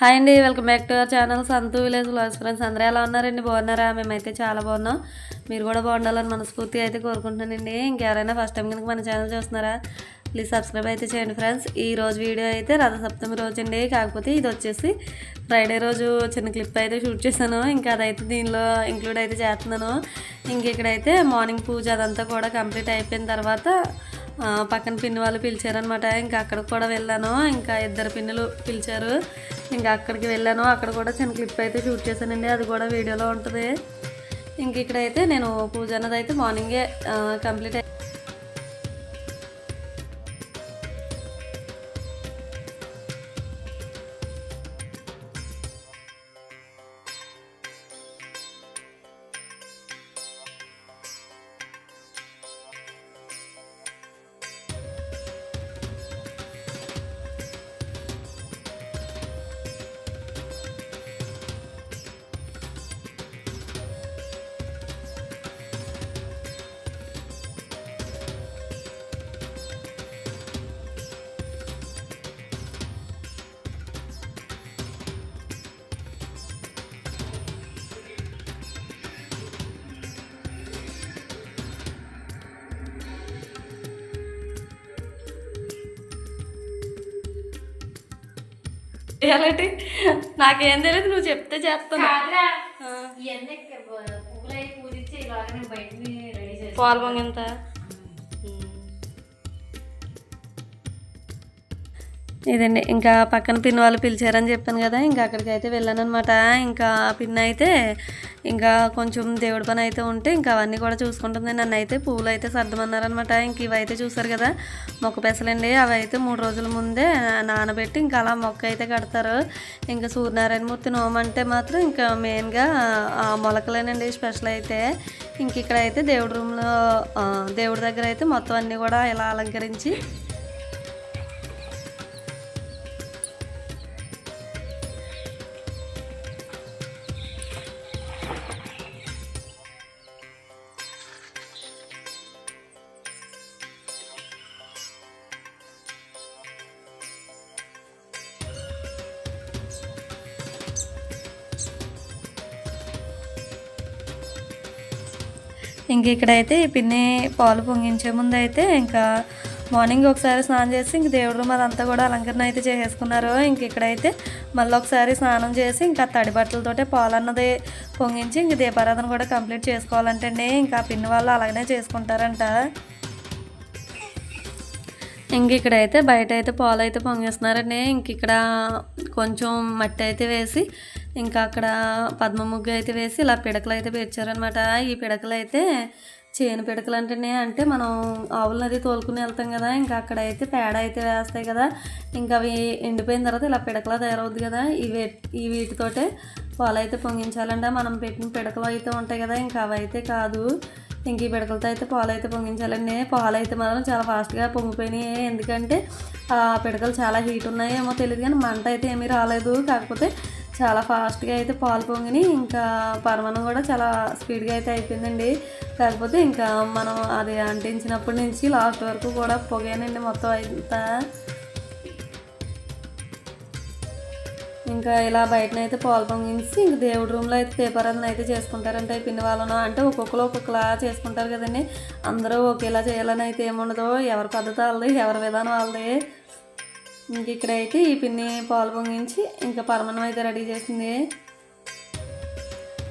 Hi అండి, welcome back to our channel Santhu village vlogs. Friends అందరూ ఎలా ఉన్నారండి? బాగున్నారా? మేమైతే చాలా బాగున్నాం. మీరు కూడా బాగుండాలని మనస్ఫూర్తిగా అయితే కోరుకుంటున్నానండి. ఇంకెవరైనా ఫస్ట్ టైం కనుక మన ఛానల్ చూస్తున్నారా, ప్లీజ్ సబ్స్క్రైబ్ అయితే చేయండి ఫ్రెండ్స్. ఈ రోజు వీడియో అయితే రథసప్తమి రోజు అండి. కాకపోతే ఇది వచ్చేసి ఫ్రైడే రోజు చిన్న క్లిప్ అయితే షూట్ చేశాను. ఇంకా అదైతే దీనిలో ఇంక్లూడ్ అయితే చేస్తున్నాను. ఇంక ఇక్కడైతే మార్నింగ్ పూజ అదంతా కూడా కంప్లీట్ అయిపోయిన తర్వాత పక్కన పిన్ని వాళ్ళు పిలిచారనమాట. ఇంకా అక్కడికి కూడా వెళ్ళాను. ఇంకా ఇద్దరు పిన్నులు పిలిచారు. ఇంకా అక్కడికి వెళ్ళాను. అక్కడ కూడా చిన్న క్లిప్ అయితే షూట్ చేశానండి. అది కూడా వీడియోలో ఉంటుంది. ఇంక ఇక్కడైతే నేను పూజ అన్నది అయితే మార్నింగే కంప్లీట్ చేయాలంటే నాకేం తెలియదు, నువ్వు చెప్తే చేస్తాను. పాలు పొంగింత ఇదండి. ఇంకా పక్కన పిన్ వాళ్ళు పిలిచారని చెప్పాను కదా, ఇంకా అక్కడికి అయితే వెళ్ళాను అనమాట. ఇంకా పిన్ అయితే ఇంకా కొంచెం దేవుడి పని అయితే ఉంటే ఇంకా అవన్నీ కూడా చూసుకుంటుంది. నన్ను అయితే పువ్వులు అయితే సర్దమన్నారనమాట. ఇంక ఇవైతే చూసారు కదా మొక్క పెసలండి. అవి అయితే 3 రోజుల ముందే నానబెట్టి ఇంకా అలా మొక్క అయితే కడతారు. ఇంకా సూర్యనారాయణమూర్తి నోమంటే మాత్రం ఇంకా మెయిన్గా మొలకలేనండి స్పెషల్ అయితే. ఇంక ఇక్కడైతే దేవుడి రూమ్లో దేవుడి దగ్గర అయితే మొత్తం అన్నీ కూడా ఇలా అలంకరించి ఇంక ఇక్కడైతే ఈ పిన్ని పాలు పొంగించే ముందు అయితే ఇంకా మార్నింగ్ ఒకసారి స్నానం చేసి ఇంక దేవుడి రూమ్ అదంతా కూడా అలంకరణ అయితే చేసేసుకున్నారు. ఇంక ఇక్కడైతే మళ్ళీ ఒకసారి స్నానం చేసి ఇంకా తడి బట్టలతోటే పాలు అన్నది పొంగించి ఇంక దీపారాధన కూడా కంప్లీట్ చేసుకోవాలంటే అండి. ఇంకా పిన్ని వాళ్ళు అలాగనే చేసుకుంటారంట. ఇంక ఇక్కడైతే బయట అయితే పాలు అయితే పొంగేస్తున్నారండి. ఇంక ఇక్కడ కొంచెం మట్టి అయితే వేసి ఇంకా అక్కడ పద్మ ముగ్గు అయితే వేసి ఇలా పిడకలు అయితే పేర్చారనమాట. ఈ పిడకలు అయితే చేను పిడకలు అంటేనే అంటే మనం ఆవులను అది తోలుకుని వెళ్తాం కదా, ఇంకా అక్కడైతే పేడ అయితే వేస్తాయి కదా, ఇంకా అవి ఎండిపోయిన తర్వాత ఇలా పిడకలా తయారవుద్ది కదా, ఈ వీటితోటే పాలు అయితే పొంగించాలంటే మనం పెట్టిన పిడకలు అయితే ఉంటాయి కదా, ఇంకా అవి అయితే కాదు. ఇంక ఈ పిడకలతో అయితే పాలు అయితే పొంగించాలండి. పాలు అయితే మాత్రం చాలా ఫాస్ట్గా పొంగిపోయినాయి. ఎందుకంటే ఆ పిడకలు చాలా హీట్ ఉన్నాయి ఏమో తెలియదు, కానీ మంట అయితే ఏమీ రాలేదు. కాకపోతే చాలా ఫాస్ట్గా అయితే పాలు పొంగిని ఇంకా పరమాన్నం కూడా చాలా స్పీడ్గా అయితే అయిపోయిందండి. కాకపోతే ఇంకా మనం అది అంటించినప్పటి నుంచి లాస్ట్ వరకు కూడా పొగేనండి మొత్తం అంతా. ఇంకా ఇలా బయటనైతే పాలు పొంగించి ఇంక దేవుడి రూమ్లో అయితే దీపారాధన అయితే చేసుకుంటారంటే పిన్ని వాళ్ళను. అంటే ఒక్కొక్కరు ఒక్కొక్కలా చేసుకుంటారు కదండి, అందరూ ఒకేలా చేయాలని అయితే ఏముండదు. ఎవరి పద్ధతి వాళ్ళది, ఎవరి విధానం వాళ్ళది. ఇంక ఇక్కడైతే ఈ పిన్ని పాలు పొంగించి ఇంకా పరమాన్నం అయితే రెడీ చేసింది.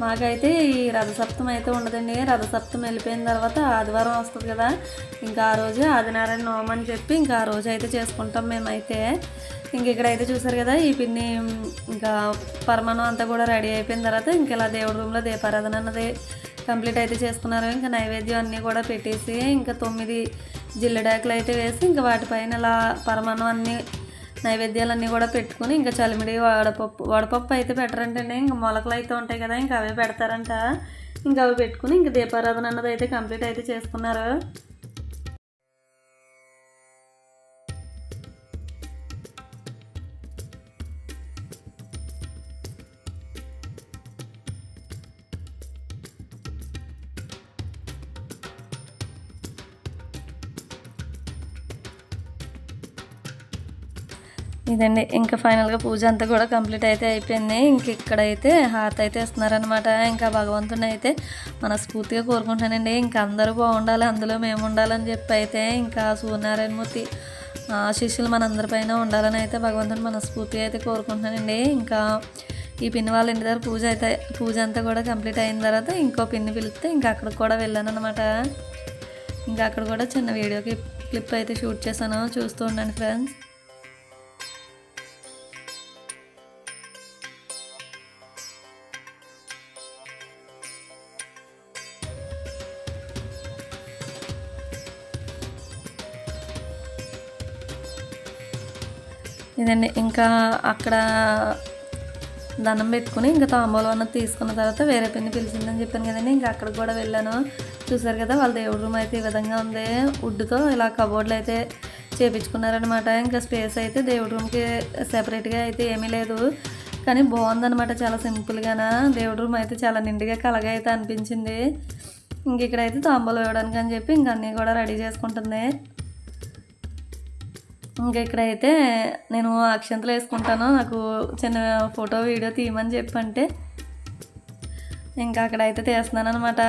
మాకైతే ఈ రథసప్తమి అయితే ఉండదండి. రథసప్తమి వెళ్ళిపోయిన తర్వాత ఆదివారం వస్తుంది కదా, ఇంకా ఆ రోజు ఆదినారాయణ నోము అని చెప్పి ఇంకా ఆ రోజు అయితే చేసుకుంటాం మేమైతే. ఇంక ఇక్కడైతే చూసారు కదా ఈ పిన్ని ఇంకా పరమాన్నం అంతా కూడా రెడీ అయిపోయిన తర్వాత ఇంక ఇలా దేవుడి రూమ్లో దీపారాధన అన్నది కంప్లీట్ అయితే చేసుకున్నారు. ఇంకా నైవేద్యం అన్నీ కూడా పెట్టేసి ఇంకా 9 జిల్లెడాకులు అయితే వేసి ఇంకా వాటిపైన ఇలా పరమాన్నం అన్నీ నైవేద్యాలన్నీ కూడా పెట్టుకుని ఇంకా చలిమిడి వడపప్పు అయితే పెట్టరంటండి. ఇంకా మొలకలు అయితే ఉంటాయి కదా, ఇంకా అవే పెడతారంట. ఇంకా అవి పెట్టుకుని ఇంకా దీపారాధన అన్నది అయితే కంప్లీట్ అయితే చేసుకున్నారు. ఇదండి ఇంకా ఫైనల్గా పూజ అంతా కూడా కంప్లీట్ అయితే అయిపోయింది. ఇంక ఇక్కడైతే హారతి అయితే ఇస్తున్నారనమాట. ఇంకా భగవంతుని అయితే మనస్ఫూర్తిగా కోరుకుంటానండి. ఇంకా అందరూ బాగుండాలి, అందులో మేము ఉండాలని చెప్పి అయితే ఇంకా సూర్యనారాయణమూర్తి శిష్యులు మనందరిపైన ఉండాలని అయితే భగవంతుని మనస్ఫూర్తిగా అయితే కోరుకుంటున్నానండి. ఇంకా ఈ పిన్ని వాళ్ళ ఇంటి దగ్గర పూజ అంతా కూడా కంప్లీట్ అయిన తర్వాత ఇంకో పిన్ని పిలిస్తే ఇంకా అక్కడికి కూడా వెళ్ళాను అనమాట. ఇంకా అక్కడ కూడా చిన్న వీడియోకి క్లిప్ అయితే షూట్ చేశాను, చూస్తూ ఉండండి ఫ్రెండ్స్. ఇదండి ఇంకా అక్కడ దండం పెట్టుకుని ఇంకా తాంబూలం అన్నది తీసుకున్న తర్వాత వేరే పిన్ని పిలిచిందని చెప్పాను కదండి. ఇంకా అక్కడికి కూడా వెళ్ళాను. చూసారు కదా వాళ్ళ దేవుడి రూమ్ అయితే ఈ విధంగా ఉంది. వుడ్తో ఇలా కబోర్డ్లు అయితే చేపించుకున్నారనమాట. ఇంకా స్పేస్ అయితే దేవుడి రూమ్కి సెపరేట్గా అయితే ఏమీ లేదు, కానీ బాగుందనమాట. చాలా సింపుల్గాన దేవుడి రూమ్ అయితే చాలా నిండుగా కలగా అయితే అనిపించింది. ఇంక ఇక్కడైతే తాంబూలం ఇవ్వడానికి అని చెప్పి ఇంక అన్నీ కూడా రెడీ చేసుకుంటుంది. ఇంకా ఇక్కడైతే నేను అక్షంతలు వేసుకుంటాను, నాకు చిన్న ఫోటో వీడియో తీయమని చెప్పంటే ఇంకా అక్కడైతే తీస్తున్నాను అనమాట.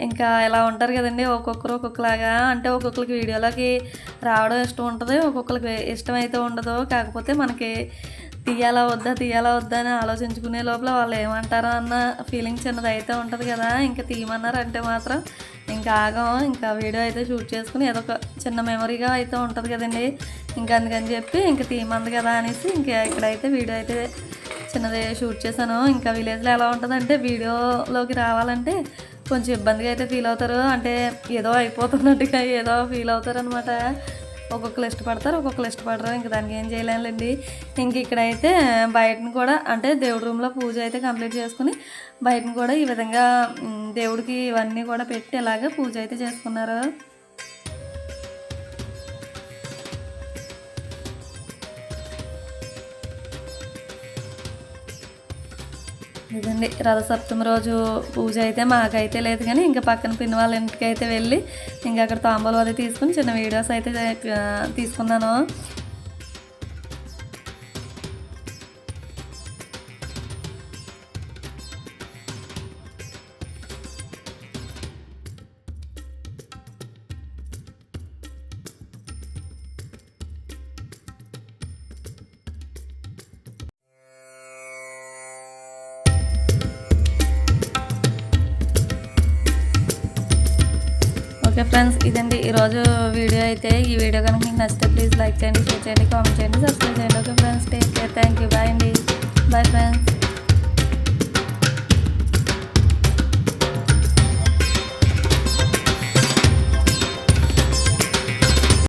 ఇంకా ఇలా ఉంటారు కదండి, ఒక్కొక్కరు ఒక్కొక్కలాగా. అంటే ఒక్కొక్కరికి వీడియోలోకి రావడం ఇష్టం ఉంటుంది, ఒక్కొక్కరికి ఇష్టం అయితే ఉండదు. కాకపోతే మనకి తీయాలా వద్దా అని ఆలోచించుకునే లోపల వాళ్ళు ఏమంటారో అన్న ఫీలింగ్ చిన్నది అయితే ఉంటుంది కదా. ఇంకా తీయమన్నారంటే మాత్రం ఇంకా ఆగం. ఇంకా వీడియో అయితే షూట్ చేసుకుని ఏదో ఒక చిన్న మెమరీగా అయితే ఉంటుంది కదండి. ఇంకా అందుకని చెప్పి ఇంకా తీయమంది కదా అనేసి ఇంకా ఇక్కడైతే వీడియో అయితే చిన్నది షూట్ చేశాను. ఇంకా విలేజ్లో ఎలా ఉంటుందంటే వీడియోలోకి రావాలంటే కొంచెం ఇబ్బందిగా అయితే ఫీల్ అవుతారు. అంటే ఏదో అయిపోతున్నట్టుగా ఏదో ఫీల్ అవుతారు అనమాట. ఒక్కొక్కరు ఇష్టపడతారు, ఒక్కొక్కరు ఇష్టపడరు. ఇంకా దానికి ఏం చేయలేండి. ఇంక ఇక్కడైతే బయటను కూడా అంటే దేవుడి రూమ్లో పూజ అయితే కంప్లీట్ చేసుకుని బయటను కూడా ఈ విధంగా దేవుడికి ఇవన్నీ కూడా పెట్టి ఇలాగే పూజ అయితే చేసుకున్నారు. ఇదండి రథసప్తమి రోజు పూజ అయితే మాకైతే లేదు, కానీ ఇంకా పక్కన పిన్ని వాళ్ళ ఇంటికి అయితే వెళ్ళి ఇంకా అక్కడ తాంబూలం అది తీసుకుని చిన్న వీడియోస్ అయితే తీసుకున్నాను. ఓకే ఫ్రెండ్స్, ఇదండి ఈరోజు వీడియో అయితే. ఈ వీడియో కనుక మీకు నచ్చితే ప్లీజ్ లైక్ చేయండి, షేర్ చేయండి, కామెంట్ చేయండి, సబ్స్క్రైబ్ చేయండి. Okay friends, take care, thank you, bye అండి, బాయ్ ఫ్రెండ్స్.